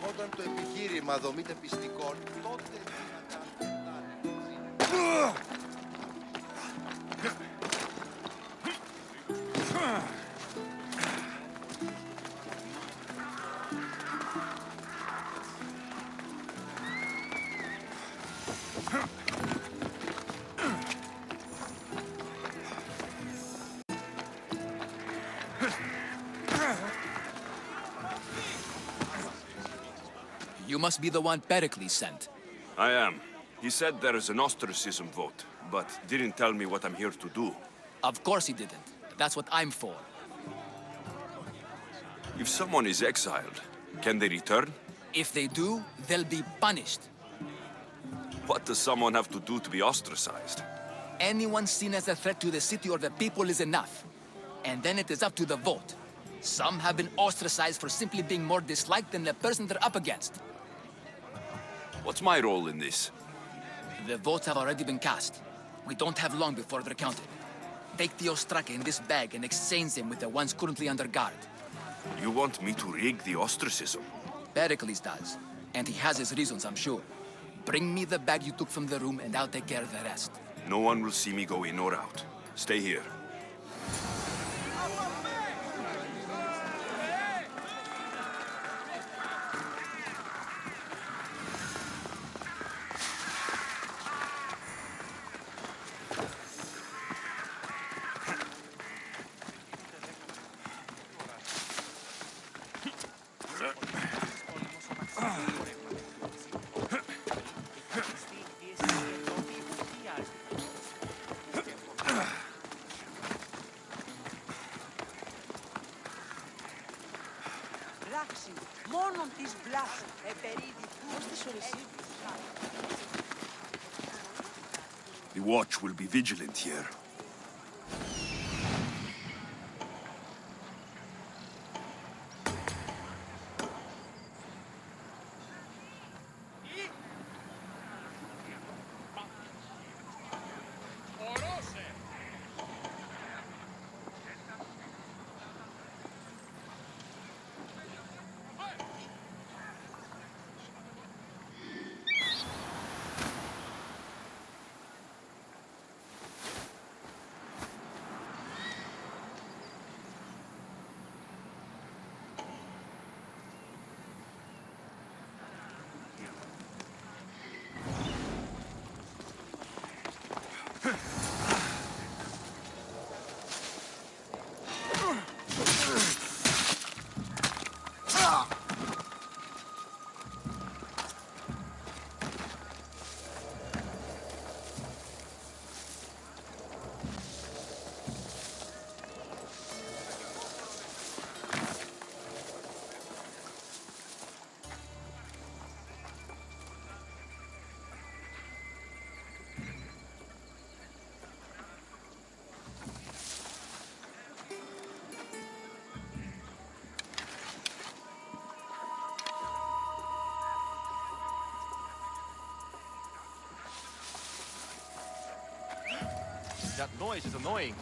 Όταν το επιχείρημα δομείται πιστικών, τότε You must be the one Pericles sent. I am. He said there is an ostracism vote, but didn't tell me what I'm here to do. Of course he didn't. That's what I'm for. If someone is exiled, can they return? If they do, they'll be punished. What does someone have to do to be ostracized? Anyone seen as a threat to the city or the people is enough. And then it is up to the vote. Some have been ostracized for simply being more disliked than the person they're up against. What's my role in this? The votes have already been cast. We don't have long before they're counted. Take the ostraka in this bag and exchange them with the ones currently under guard. You want me to rig the ostracism? Pericles does. And he has his reasons, I'm sure. Bring me the bag you took from the room and I'll take care of the rest. No one will see me go in or out. Stay here. The watch will be vigilant here. That noise is annoying.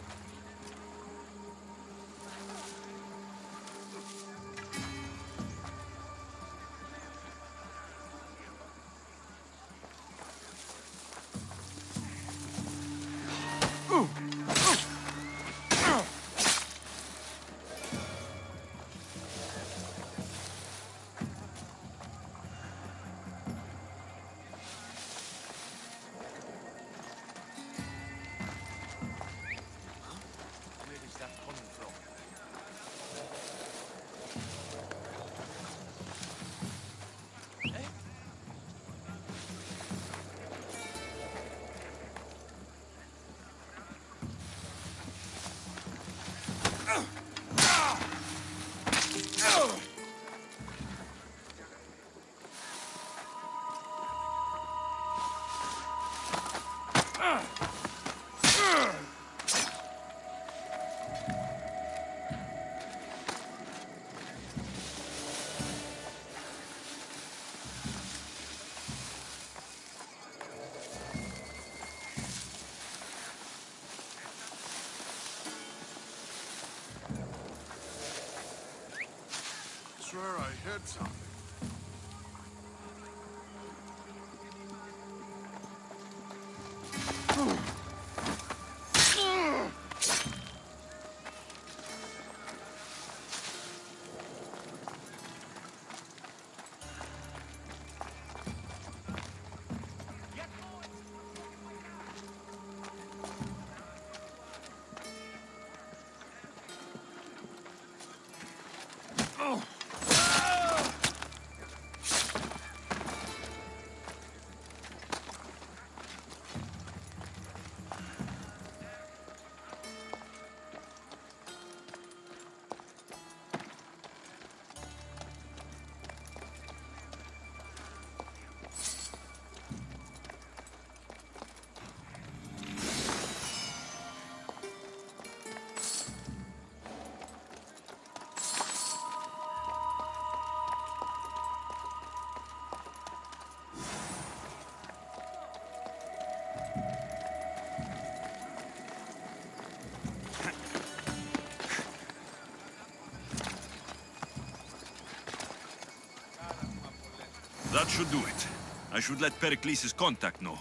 swear I heard something. That should do it. I should let Pericles' contact know.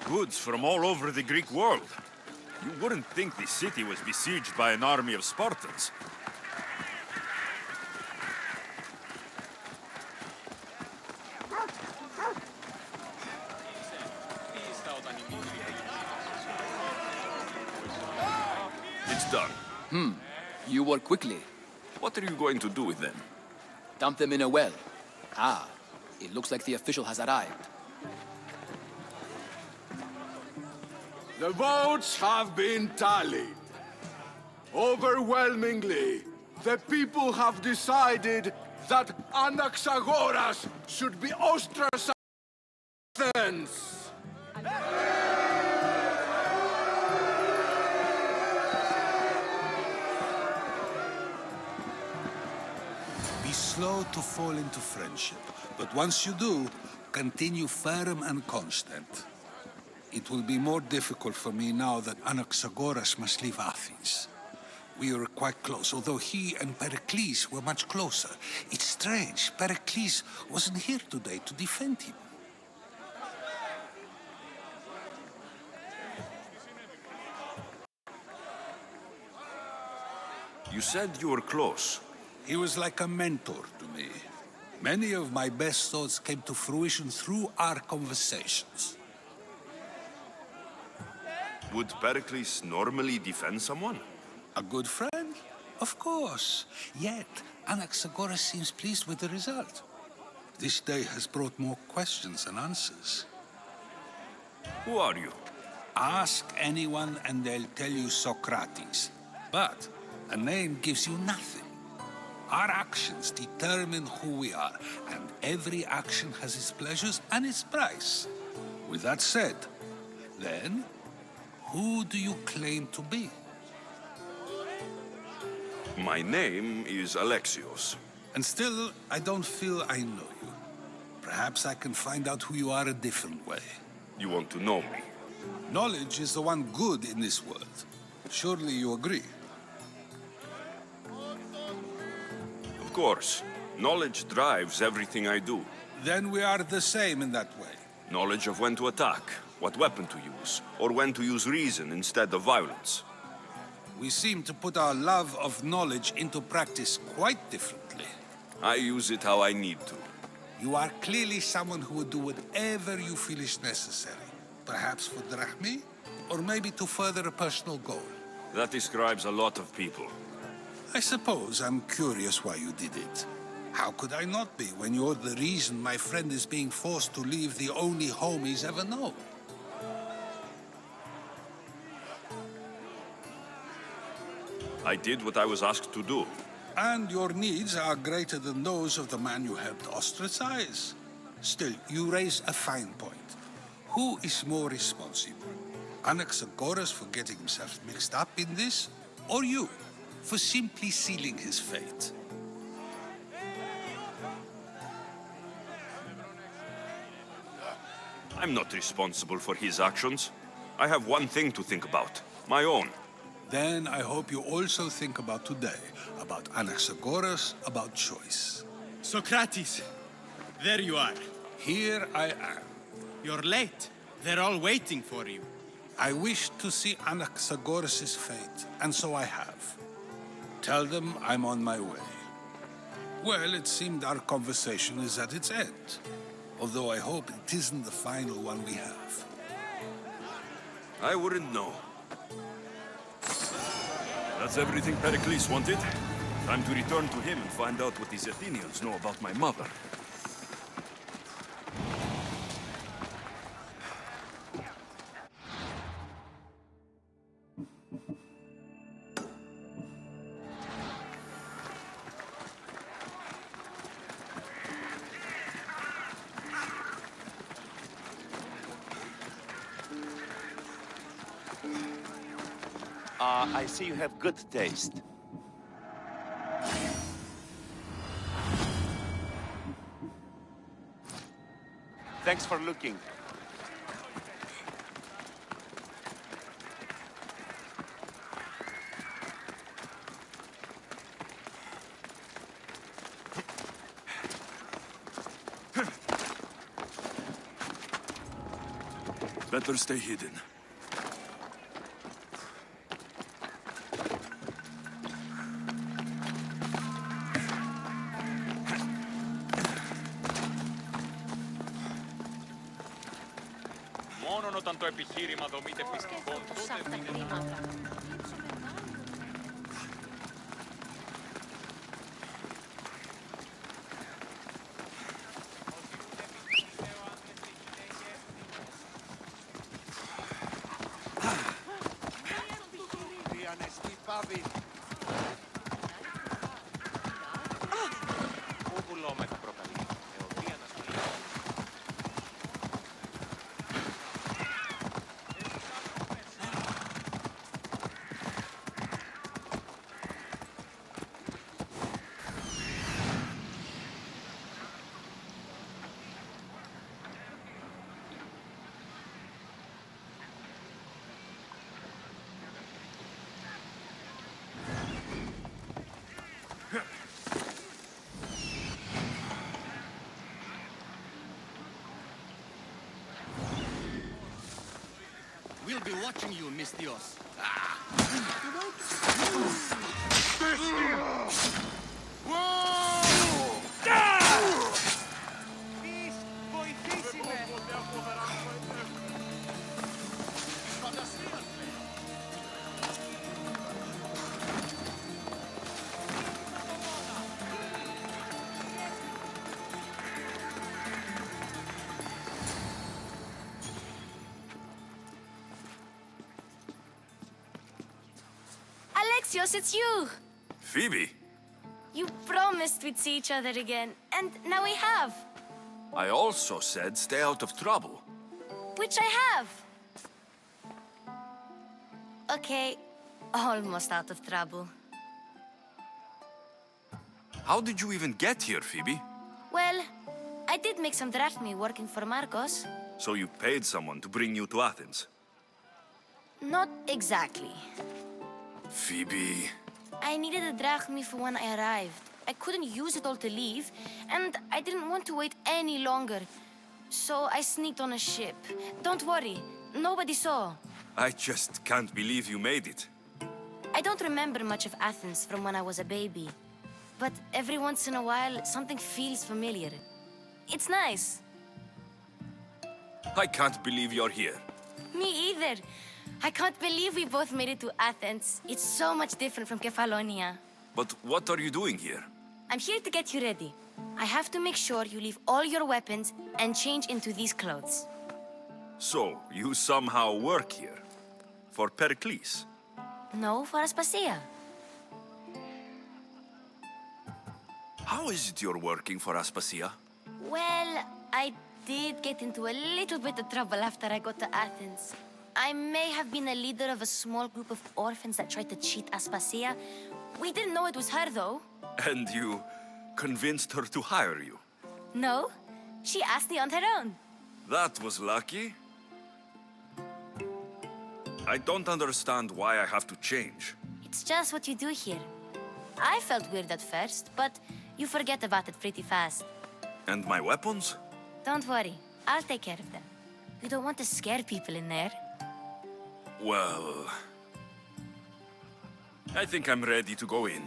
Goods from all over the Greek world. You wouldn't think the city was besieged by an army of Spartans. It's done. You work quickly. What are you going to do with them? Dump them in a well. Ah, it looks like the official has arrived. The votes have been tallied. Overwhelmingly, the people have decided that Anaxagoras should be ostracized. Be slow to fall into friendship, but once you do, continue firm and constant. It will be more difficult for me now that Anaxagoras must leave Athens. We were quite close, although he and Pericles were much closer. It's strange, Pericles wasn't here today to defend him. You said you were close. He was like a mentor to me. Many of my best thoughts came to fruition through our conversations. Would Pericles normally defend someone? A good friend? Of course. Yet, Anaxagoras seems pleased with the result. This day has brought more questions than answers. Who are you? Ask anyone and they'll tell you Socrates. But a name gives you nothing. Our actions determine who we are, and every action has its pleasures and its price. With that said, then, who do you claim to be? My name is Alexios. And still, I don't feel I know you. Perhaps I can find out who you are a different way. You want to know me? Knowledge is the one good in this world. Surely you agree? Of course. Knowledge drives everything I do. Then we are the same in that way. Knowledge of when to attack, what weapon to use, or when to use reason instead of violence. We seem to put our love of knowledge into practice quite differently. I use it how I need to. You are clearly someone who would do whatever you feel is necessary. Perhaps for drachmi, or maybe to further a personal goal. That describes a lot of people. I suppose I'm curious why you did it. How could I not be when you're the reason my friend is being forced to leave the only home he's ever known? I did what I was asked to do. And your needs are greater than those of the man you helped ostracize. Still, you raise a fine point. Who is more responsible? Anaxagoras for getting himself mixed up in this? Or you, for simply sealing his fate? I'm not responsible for his actions. I have one thing to think about. My own. Then I hope you also think about today. About Anaxagoras, about choice. Socrates, there you are. Here I am. You're late. They're all waiting for you. I wish to see Anaxagoras' fate, and so I have. Tell them I'm on my way. Well, it seemed our conversation is at its end. Although I hope it isn't the final one we have. I wouldn't know. That's everything Pericles wanted. Time to return to him and find out what these Athenians know about my mother. I see you have good taste. Thanks for looking. Better stay hidden. Μόνον όταν το επιχείρημα δομείται πιστικών, τότε δίνεται. Διανεστή πάβη. Πού βουλώμεθα προκαλεί. Εωδία να σου λέει. We'll be watching you, Mistios. Alexios, it's you! Phoebe? You promised we'd see each other again, and now we have. I also said stay out of trouble. Which I have. Okay, almost out of trouble. How did you even get here, Phoebe? Well, I did make some drachmi working for Marcos. So you paid someone to bring you to Athens? Not exactly. Phoebe... I needed a drachmi for when I arrived. I couldn't use it all to leave, and I didn't want to wait any longer. So I sneaked on a ship. Don't worry, nobody saw. I just can't believe you made it. I don't remember much of Athens from when I was a baby. But every once in a while, something feels familiar. It's nice. I can't believe you're here. Me either. I can't believe we both made it to Athens. It's so much different from Kefalonia. But what are you doing here? I'm here to get you ready. I have to make sure you leave all your weapons and change into these clothes. So, you somehow work here? For Pericles? No, for Aspasia. How is it you're working for Aspasia? Well, I did get into a little bit of trouble after I got to Athens. I may have been a leader of a small group of orphans that tried to cheat Aspasia. We didn't know it was her, though. And you convinced her to hire you? No, she asked me on her own. That was lucky. I don't understand why I have to change. It's just what you do here. I felt weird at first, but you forget about it pretty fast. And my weapons? Don't worry, I'll take care of them. You don't want to scare people in there. Well, I think I'm ready to go in.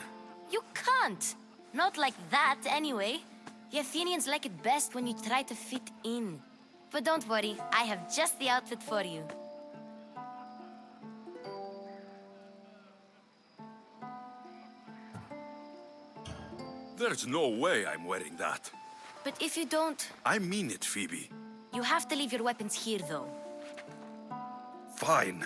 You can't! Not like that, anyway. The Athenians like it best when you try to fit in. But don't worry, I have just the outfit for you. There's no way I'm wearing that. But if you don't, I mean it, Phoebe. you have to leave your weapons here, though. Fine.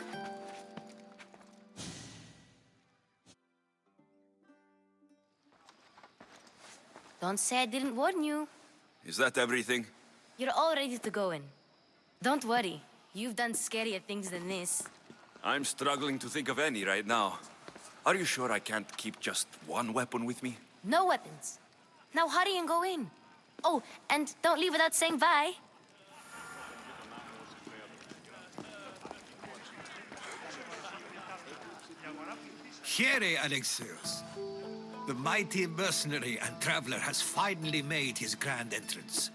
Don't say I didn't warn you. Is that everything? You're all ready to go in. Don't worry, you've done scarier things than this. I'm struggling to think of any right now. Are you sure I can't keep just one weapon with me? No weapons. Now hurry and go in. Oh, and don't leave without saying bye. Here, Alexios. The mighty mercenary and traveler has finally made his grand entrance.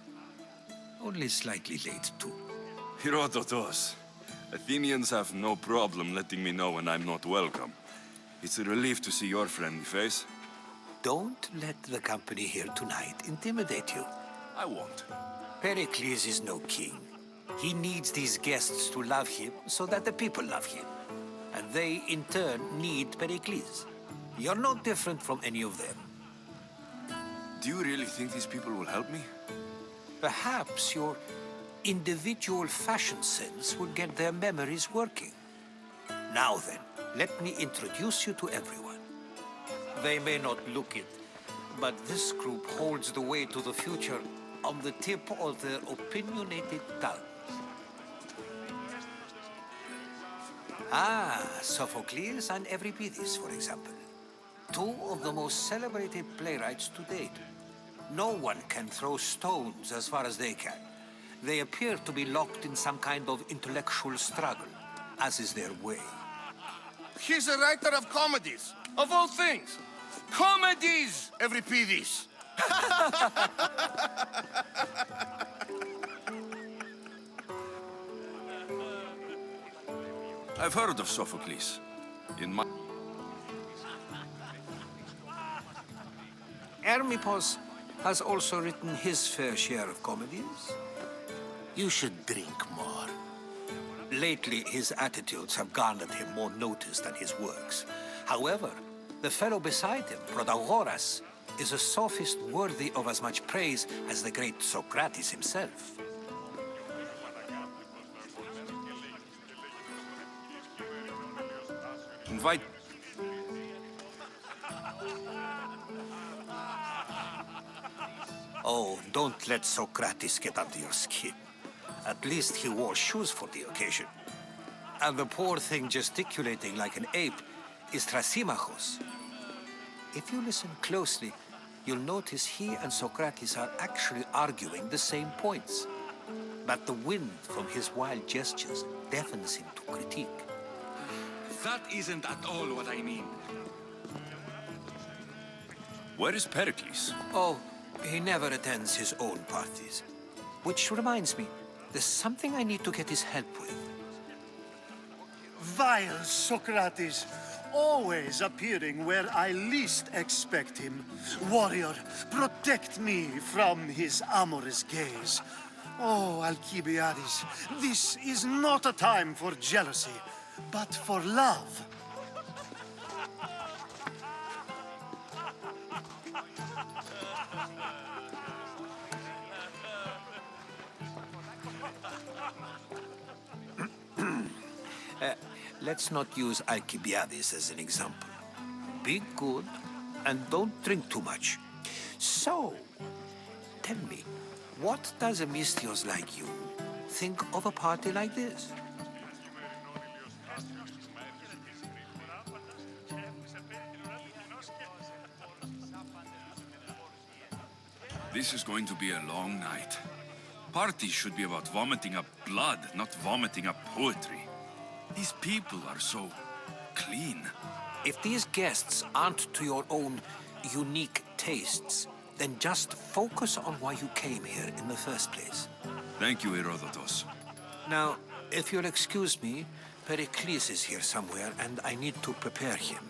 Only slightly late, too. Herodotos. Athenians have no problem letting me know when I'm not welcome. It's a relief to see your friendly face. Don't let the company here tonight intimidate you. I won't. Pericles is no king. He needs these guests to love him so that the people love him. And they, in turn, need Pericles. You're no different from any of them. Do you really think these people will help me? Perhaps your individual fashion sense will get their memories working. Now then, let me introduce you to everyone. They may not look it, but this group holds the way to the future on the tip of their opinionated tongues. Ah, Sophocles and Euripides, for example. Two of the most celebrated playwrights to date. No one can throw stones as far as they can. They appear to be locked in some kind of intellectual struggle, as is their way. He's a writer of comedies, of all things. Comedies, Euripides. I've heard of Sophocles. In my... Hermippos has also written his fair share of comedies. You should drink more. Lately, his attitudes have garnered him more notice than his works. However, the fellow beside him, Protagoras, is a sophist worthy of as much praise as the great Socrates himself. Invite... Oh, don't let Socrates get under your skin. At least he wore shoes for the occasion. And the poor thing gesticulating like an ape is Thrasymachos. If you listen closely, you'll notice he and Socrates are actually arguing the same points. But the wind from his wild gestures deafens him to critique. That isn't at all what I mean. Where is Pericles? Oh, he never attends his own parties. Which reminds me, there's something I need to get his help with. Vile Socrates, always appearing where I least expect him. Warrior, protect me from his amorous gaze. Oh, Alcibiades, this is not a time for jealousy, but for love. Let's not use Alcibiades as an example. Be good and don't drink too much. So, tell me, what does a Misthios like you think of a party like this? This is going to be a long night. Parties should be about vomiting up blood, not vomiting up poetry. These people are so clean. If these guests aren't to your own unique tastes, then just focus on why you came here in the first place. Thank you, Herodotus. Now, if you'll excuse me, Pericles is here somewhere, and I need to prepare him.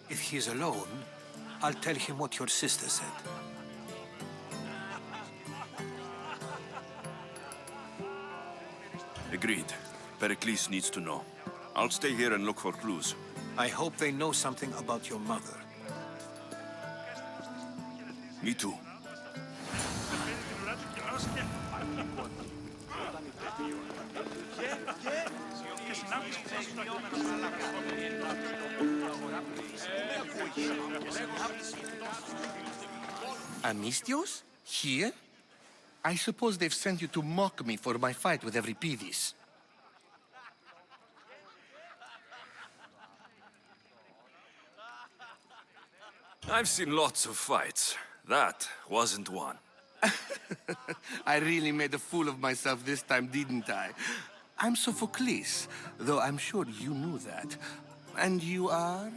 If he's alone, I'll tell him what your sister said. Agreed. Pericles needs to know. I'll stay here and look for clues. I hope they know something about your mother. Me too. Amistios? Here? I suppose they've sent you to mock me for my fight with Euripides. I've seen lots of fights. That wasn't one. I really made a fool of myself this time, didn't I? I'm Sophocles, though I'm sure you knew that. And you are?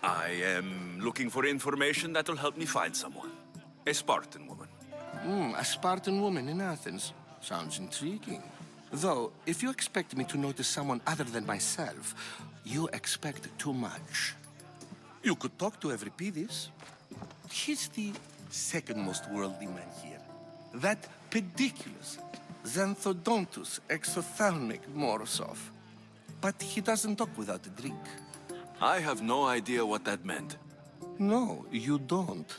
I am looking for information that will help me find someone. A Spartan woman. A Spartan woman in Athens. Sounds intriguing. Though, if you expect me to notice someone other than myself, you expect too much. You could talk to Euripides. He's the second most worldly man here. That pediculous, xanthodontus, exophthalmic Morosov. But he doesn't talk without a drink. I have no idea what that meant. No, you don't.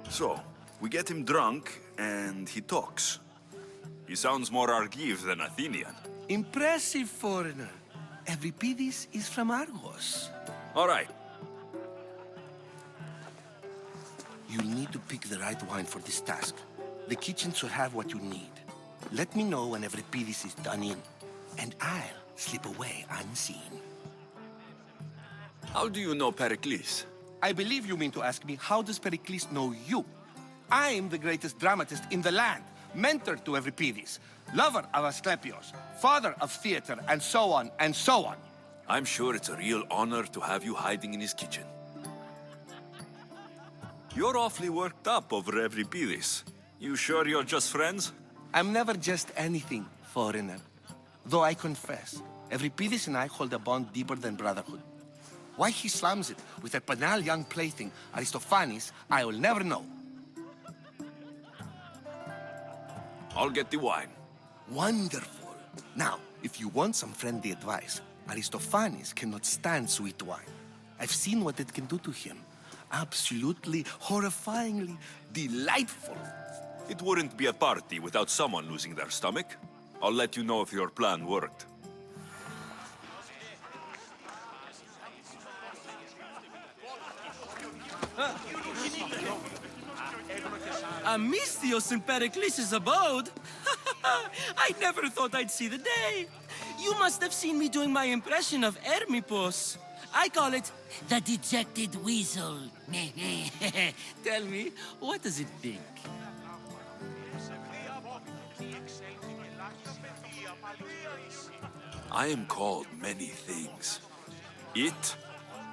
So, we get him drunk, and he talks. He sounds more Argive than Athenian. Impressive, foreigner. Euripides is from Argos. All right. You'll need to pick the right wine for this task. The kitchen should have what you need. Let me know when Euripides is done in, and I'll slip away unseen. How do you know Pericles? I believe you mean to ask me, how does Pericles know you? I'm the greatest dramatist in the land, mentor to Euripides, lover of Asclepios, father of theater, and so on, and so on. I'm sure it's a real honor to have you hiding in his kitchen. You're awfully worked up over Euripides. You sure you're just friends? I'm never just anything, foreigner. Though I confess, Euripides and I hold a bond deeper than brotherhood. Why he slams it with a banal young plaything, Aristophanes, I will never know. I'll get the wine. Wonderful. Now, if you want some friendly advice, Aristophanes cannot stand sweet wine. I've seen what it can do to him. Absolutely, horrifyingly delightful. It wouldn't be a party without someone losing their stomach. I'll let you know if your plan worked. Amistios in Pericles' abode? I never thought I'd see the day. You must have seen me doing my impression of Hermippos. I call it the dejected weasel. Tell me, what does it think? I am called many things. It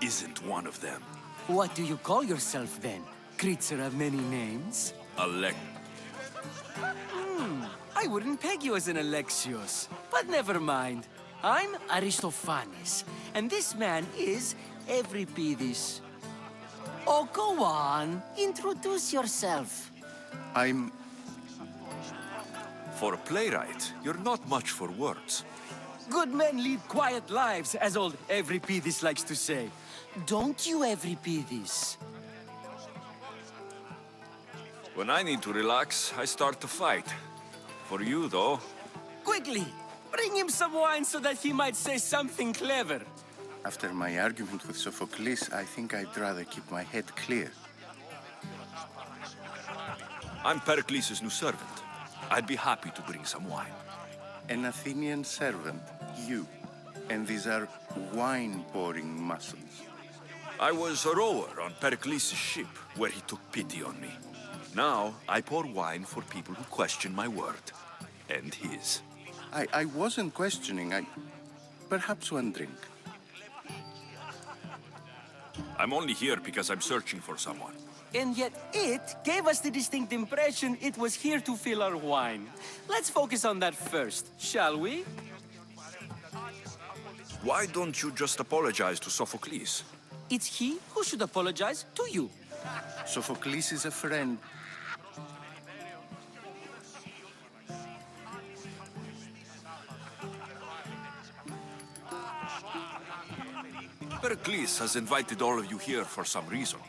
isn't one of them. What do you call yourself then? creature of many names. I wouldn't peg you as an alexios, but never mind. I'm Aristophanes, and this man is Euripides. Oh, go on. Introduce yourself. I'm... For a playwright, you're not much for words. Good men lead quiet lives, as old Euripides likes to say. Don't you, Euripides? When I need to relax, I start to fight. For you, though... Quickly! Bring him some wine so that he might say something clever. After my argument with Sophocles, I think I'd rather keep my head clear. I'm Pericles' new servant. I'd be happy to bring some wine. An Athenian servant, you. And these are wine-pouring muscles. I was a rower on Pericles' ship, where he took pity on me. Now, I pour wine for people who question my word. And his. I wasn't questioning. Perhaps one drink. I'm only here because I'm searching for someone. And yet it gave us the distinct impression it was here to fill our wine. Let's focus on that first, shall we? Why don't you just apologize to Sophocles? It's he who should apologize to you. Sophocles is a friend. Pericles has invited all of you here for some reason.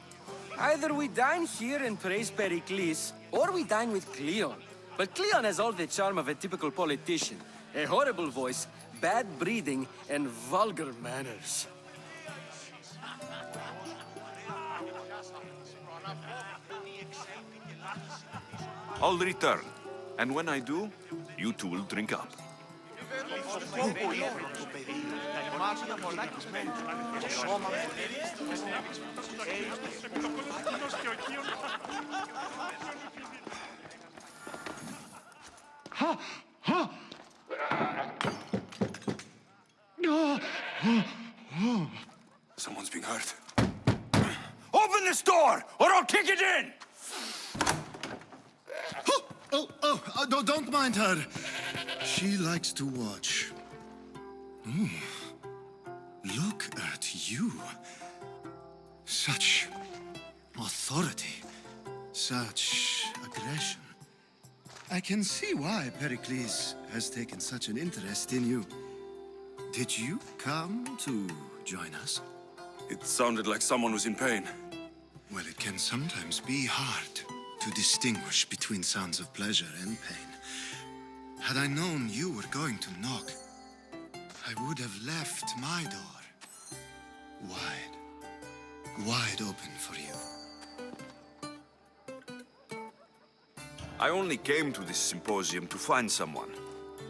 Either we dine here and praise Pericles, or we dine with Cleon. But Cleon has all the charm of a typical politician. A horrible voice, bad breeding, and vulgar manners. I'll return. And when I do, you two will drink up. Someone's being hurt. Open this door, or I'll kick it in! Don't mind her. She likes to watch. Look at you. Such authority. Such aggression. I can see why Pericles has taken such an interest in you. Did you come to join us? It sounded like someone was in pain. Well, it can sometimes be hard to distinguish between sounds of pleasure and pain. Had I known you were going to knock, I would have left my door wide open for you. I only came to this symposium to find someone.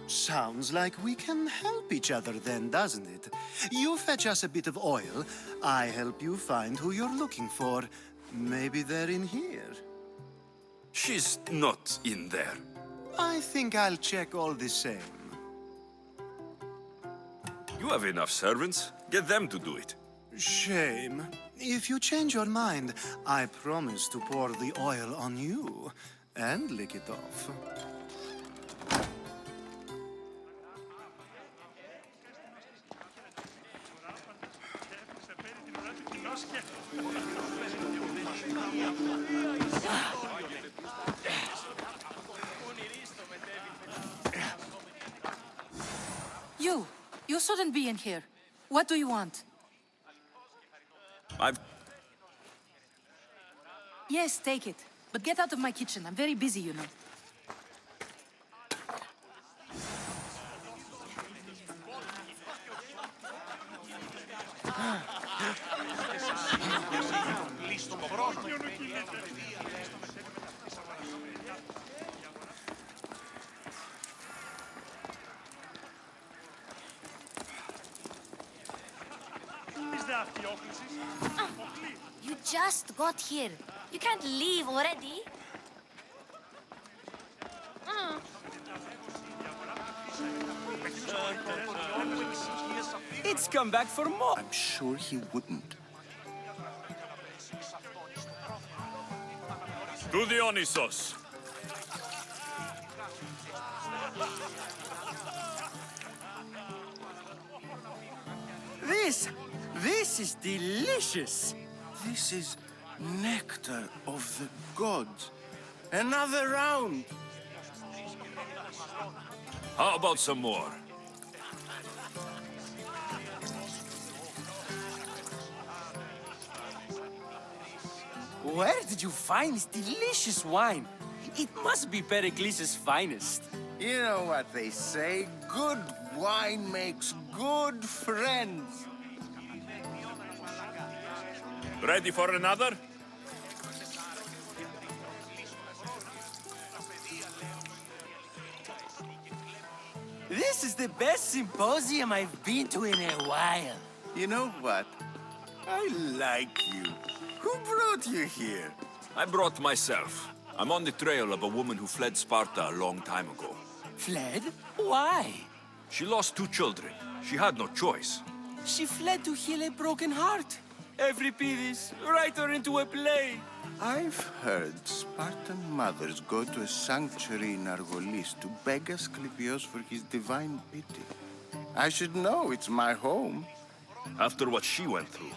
Sounds like we can help each other then, doesn't it? You fetch us a bit of oil, I help you find who you're looking for. Maybe they're in here. She's not in there. I think I'll check all the same. You have enough servants. Get them to do it. Shame. If you change your mind, I promise to pour the oil on you and lick it off. You shouldn't be in here. What do you want? Yes, take it. But get out of my kitchen. I'm very busy, you know. You just got here. You can't leave already. It's come back for more. I'm sure he wouldn't. To the Onysos. This is delicious. This is nectar of the gods. Another round. How about some more? Where did you find this delicious wine? It must be Pericles' finest. You know what they say, good wine makes good friends. Ready for another? This is the best symposium I've been to in a while. You know what? I like you. Who brought you here? I brought myself. I'm on the trail of a woman who fled Sparta a long time ago. Fled? Why? She lost 2 children. She had no choice. She fled to heal a broken heart. Euripides, write her into a play. I've heard Spartan mothers go to a sanctuary in Argolis to beg Asclepios for his divine pity. I should know, it's my home. After what she went through,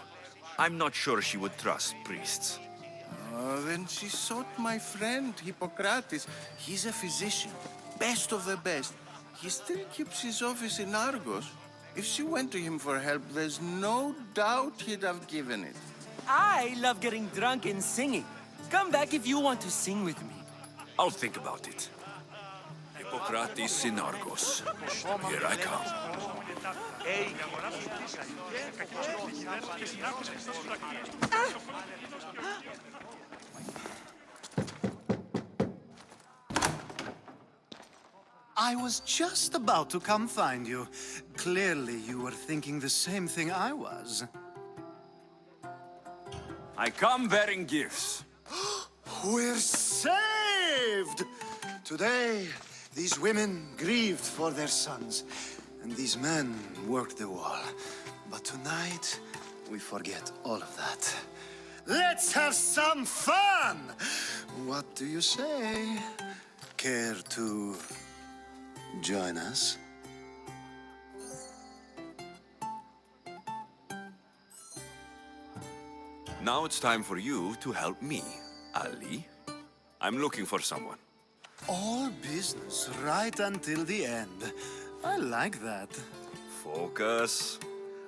I'm not sure she would trust priests. Oh, then she sought my friend, Hippocrates. He's a physician, best of the best. He still keeps his office in Argos. If she went to him for help, there's no doubt he'd have given it. I love getting drunk and singing. Come back if you want to sing with me. I'll think about it. Hippocrates in Argos. Here I come. I was just about to come find you. Clearly, you were thinking the same thing I was. I come bearing gifts. We're saved! Today, these women grieved for their sons, and these men worked the wall. But tonight, we forget all of that. Let's have some fun! What do you say? Care to join us? Now it's time for you to help me, Ali. I'm looking for someone. All business right until the end. I like that. Focus.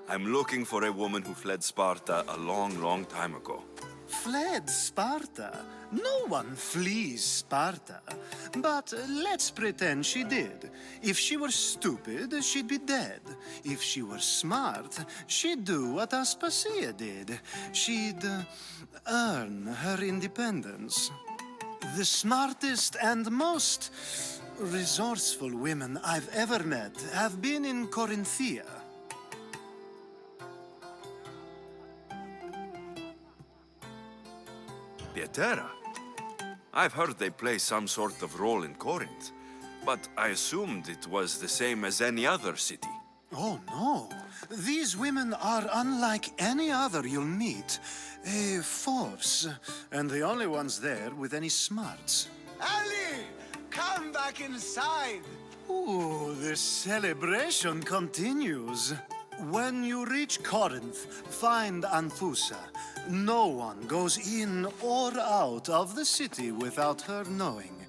I'm looking for a woman who fled Sparta a long, long time ago. Fled Sparta? No one flees Sparta. But let's pretend she did. If she were stupid, she'd be dead. If she were smart, she'd do what Aspasia did. She'd earn her independence. The smartest and most resourceful women I've ever met have been in Corinthia. Pietera? I've heard they play some sort of role in Corinth, but I assumed it was the same as any other city. Oh, no. These women are unlike any other you'll meet. A force, and the only ones there with any smarts. Ali! Come back inside! Ooh, the celebration continues. When you reach Corinth, find Anthusa. No one goes in or out of the city without her knowing.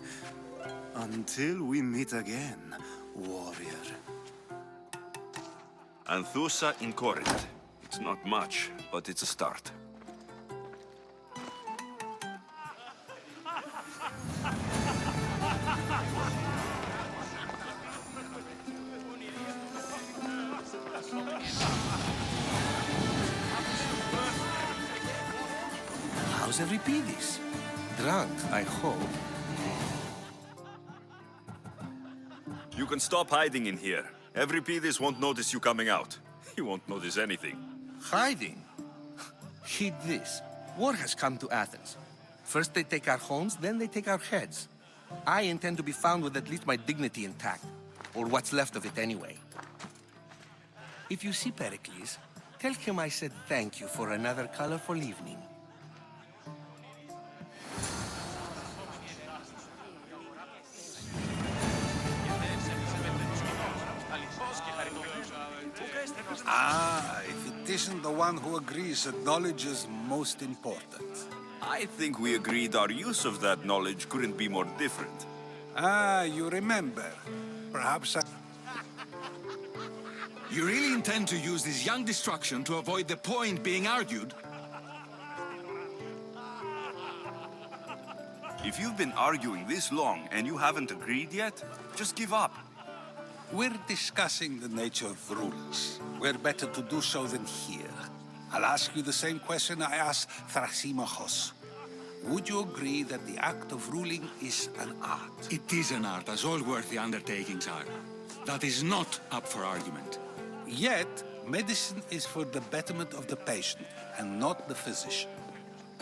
Until we meet again, warrior. Anthusa in Corinth. It's not much, but it's a start. How's Euripides? Drunk, I hope. You can stop hiding in here. Euripides won't notice you coming out. He won't notice anything. Hiding? Heed this. War has come to Athens. First they take our homes, then they take our heads. I intend to be found with at least my dignity intact. Or what's left of it anyway. If you see Pericles, tell him I said thank you for another colorful evening. isn't the one who agrees that knowledge is most important. I think we agreed our use of that knowledge couldn't be more different. Ah, you remember. Perhaps I... You really intend to use this young destruction to avoid the point being argued? If you've been arguing this long and you haven't agreed yet, just give up. We're discussing the nature of rules. Where better to do so than here? I'll ask you the same question I asked Thrasymachos. Would you agree that the act of ruling is an art? It is an art, as all worthy undertakings are. That is not up for argument. Yet, medicine is for the betterment of the patient, and not the physician.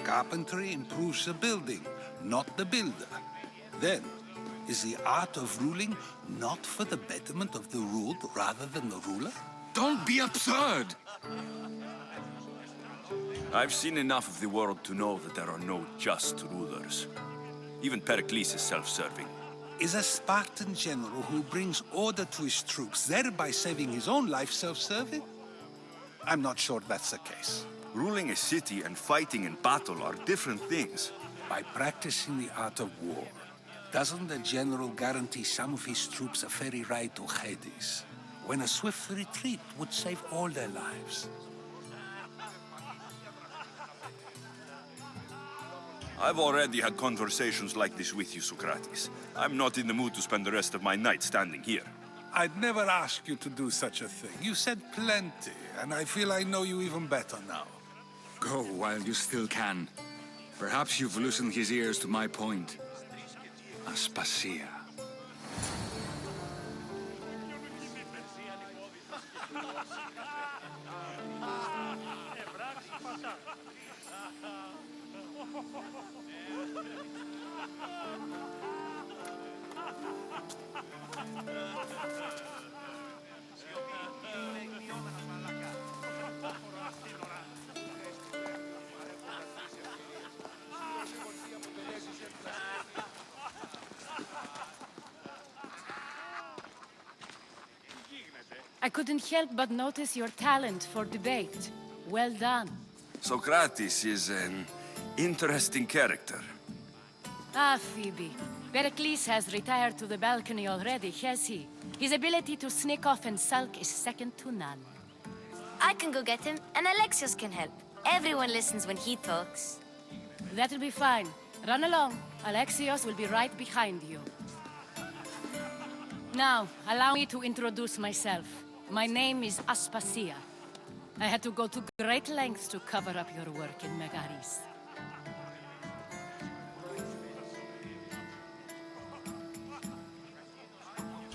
Carpentry improves the building, not the builder. Then, is the art of ruling not for the betterment of the ruled rather than the ruler? Don't be absurd! I've seen enough of the world to know that there are no just rulers. Even Pericles is self-serving. Is a Spartan general who brings order to his troops, thereby saving his own life, self-serving? I'm not sure that's the case. Ruling a city and fighting in battle are different things. By practicing the art of war, doesn't the general guarantee some of his troops a ferry ride to Hades, when a swift retreat would save all their lives? I've already had conversations like this with you, Socrates. I'm not in the mood to spend the rest of my night standing here. I'd never ask you to do such a thing. You said plenty, and I feel I know you even better now. Go while you still can. Perhaps you've loosened his ears to my point. Aspasia. I couldn't help but notice your talent for debate. Well done. Socrates is an interesting character. Ah, Phoebe. Pericles has retired to the balcony already, has he? His ability to sneak off and sulk is second to none. I can go get him, and Alexios can help. Everyone listens when he talks. That'll be fine. Run along. Alexios will be right behind you. Now, allow me to introduce myself. My name is Aspasia. I had to go to great lengths to cover up your work in Megaris.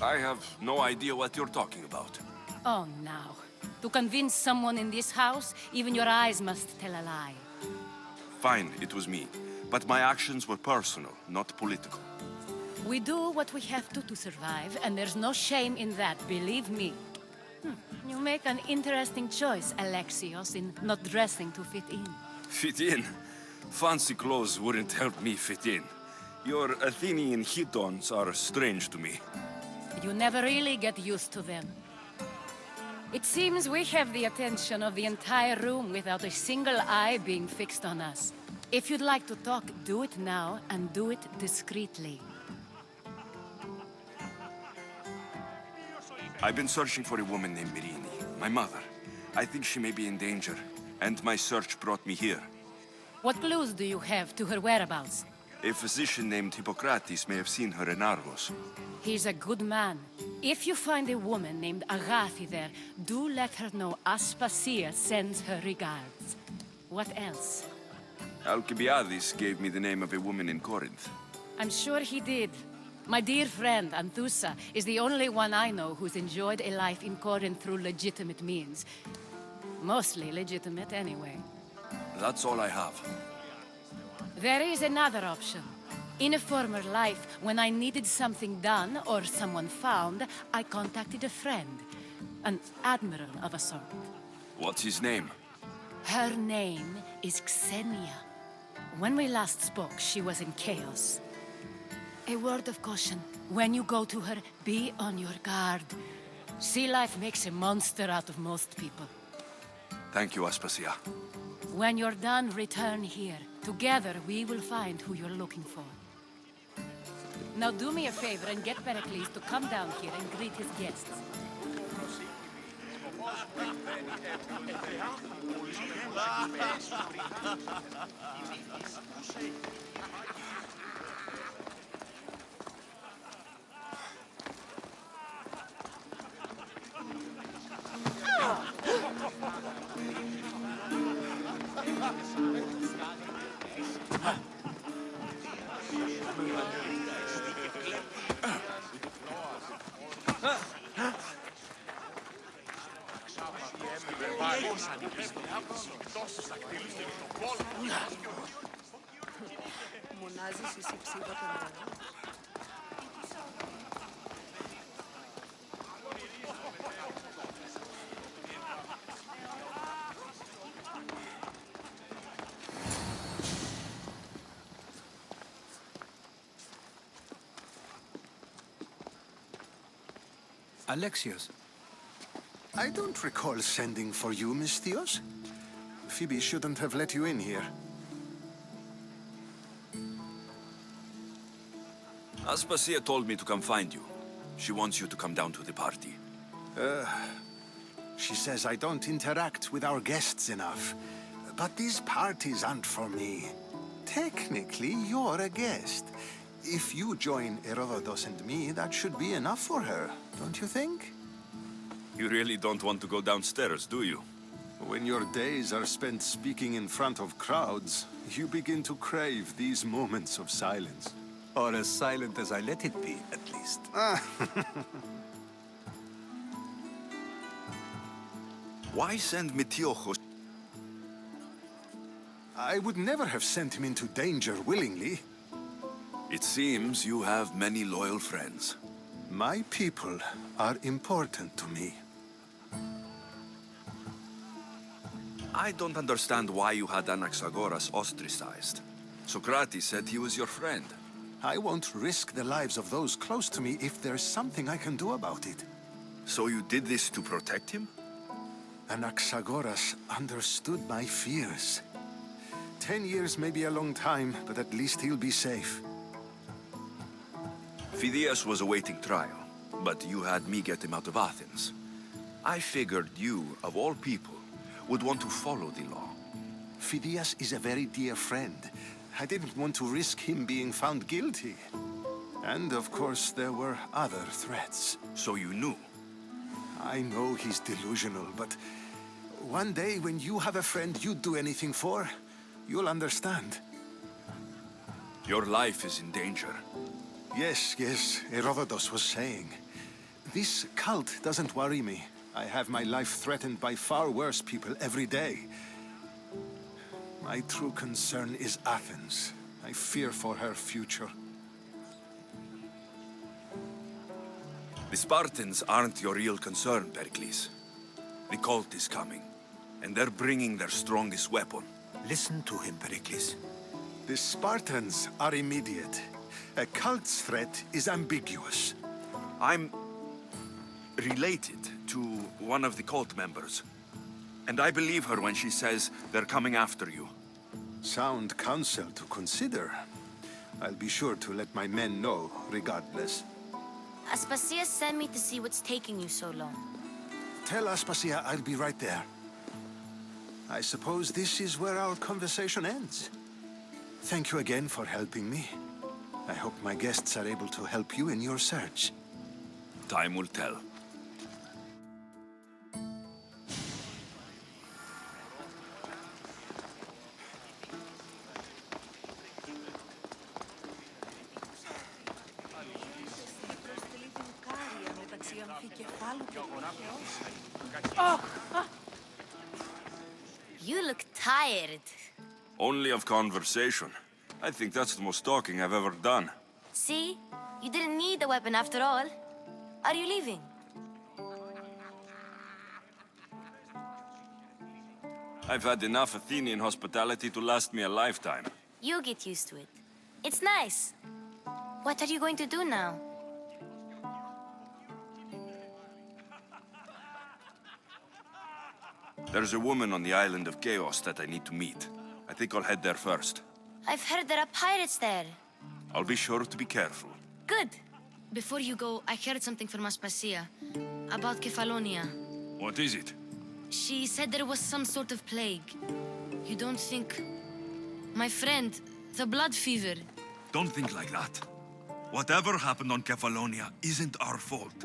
I have no idea what you're talking about. Oh, now. To convince someone in this house, even your eyes must tell a lie. Fine, it was me. But my actions were personal, not political. We do what we have to survive, and there's no shame in that, believe me. You make an interesting choice, Alexios, in not dressing to fit in. Fit in? Fancy clothes wouldn't help me fit in. Your Athenian chitons are strange to me. You never really get used to them. It seems we have the attention of the entire room without a single eye being fixed on us. If you'd like to talk, do it now, and do it discreetly. I've been searching for a woman named Myrine, my mother. I think she may be in danger, and my search brought me here. What clues do you have to her whereabouts? A physician named Hippocrates may have seen her in Argos. He's a good man. If you find a woman named Agathi there, do let her know Aspasia sends her regards. What else? Alcibiades gave me the name of a woman in Corinth. I'm sure he did. My dear friend, Anthusa, is the only one I know who's enjoyed a life in Corinth through legitimate means. Mostly legitimate, anyway. That's all I have. There is another option. In a former life, when I needed something done or someone found, I contacted a friend. An admiral of a sort. What's his name? Her name is Xenia. When we last spoke, she was in chaos. A word of caution. When you go to her, be on your guard. Sea life makes a monster out of most people. Thank you, Aspasia. When you're done, return here. Together, we will find who you're looking for. Now do me a favor and get Pericles to come down here and greet his guests. Alexios. I don't recall sending for you, Miss Theos. Phoebe shouldn't have let you in here. Aspasia told me to come find you. She wants you to come down to the party. She says I don't interact with our guests enough. But these parties aren't for me. Technically, you're a guest. If you join Herodotus and me, that should be enough for her, don't you think? You really don't want to go downstairs, do you? When your days are spent speaking in front of crowds, you begin to crave these moments of silence. Or as silent as I let it be, at least. Why send Metiochos? I would never have sent him into danger willingly. It seems you have many loyal friends. My people are important to me. I don't understand why you had Anaxagoras ostracized. Socrates said he was your friend. I won't risk the lives of those close to me if there's something I can do about it. So you did this to protect him? Anaxagoras understood my fears. 10 years may be a long time, but at least he'll be safe. Phidias was awaiting trial, but you had me get him out of Athens. I figured you, of all people, would want to follow the law. Phidias is a very dear friend. I didn't want to risk him being found guilty. And of course, there were other threats. So you knew? I know he's delusional, but one day when you have a friend you'd do anything for, you'll understand. Your life is in danger. Yes, Herodotus was saying. This cult doesn't worry me. I have my life threatened by far worse people every day. My true concern is Athens. I fear for her future. The Spartans aren't your real concern, Pericles. The cult is coming, and they're bringing their strongest weapon. Listen to him, Pericles. The Spartans are immediate. A cult's threat is ambiguous. I'm related to one of the cult members. And I believe her when she says they're coming after you. Sound counsel to consider. I'll be sure to let my men know, regardless. Aspasia sent me to see what's taking you so long. Tell Aspasia I'll be right there. I suppose this is where our conversation ends. Thank you again for helping me. I hope my guests are able to help you in your search. Time will tell. You look tired. Only of conversation. I think that's the most talking I've ever done. See? You didn't need the weapon after all. Are you leaving? I've had enough Athenian hospitality to last me a lifetime. You'll get used to it. It's nice. What are you going to do now? There's a woman on the island of Chaos that I need to meet. I think I'll head there first. I've heard there are pirates there. I'll be sure to be careful. Good. Before you go, I heard something from Aspasia about Kefalonia. What is it? She said there was some sort of plague. You don't think... My friend, the blood fever. Don't think like that. Whatever happened on Kefalonia isn't our fault.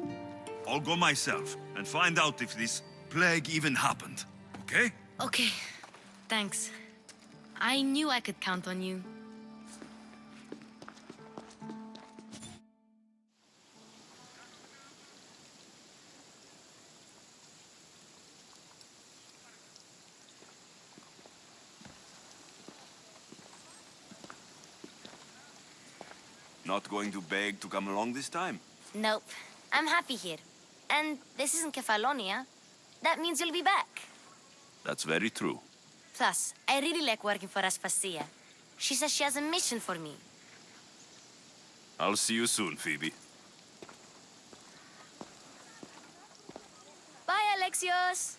I'll go myself and find out if this plague even happened, okay? Okay. Thanks. I knew I could count on you. Not going to beg to come along this time? Nope. I'm happy here. And this isn't Kefalonia. That means you'll be back. That's very true. Plus, I really like working for Aspasia. She says she has a mission for me. I'll see you soon, Phoebe. Bye, Alexios!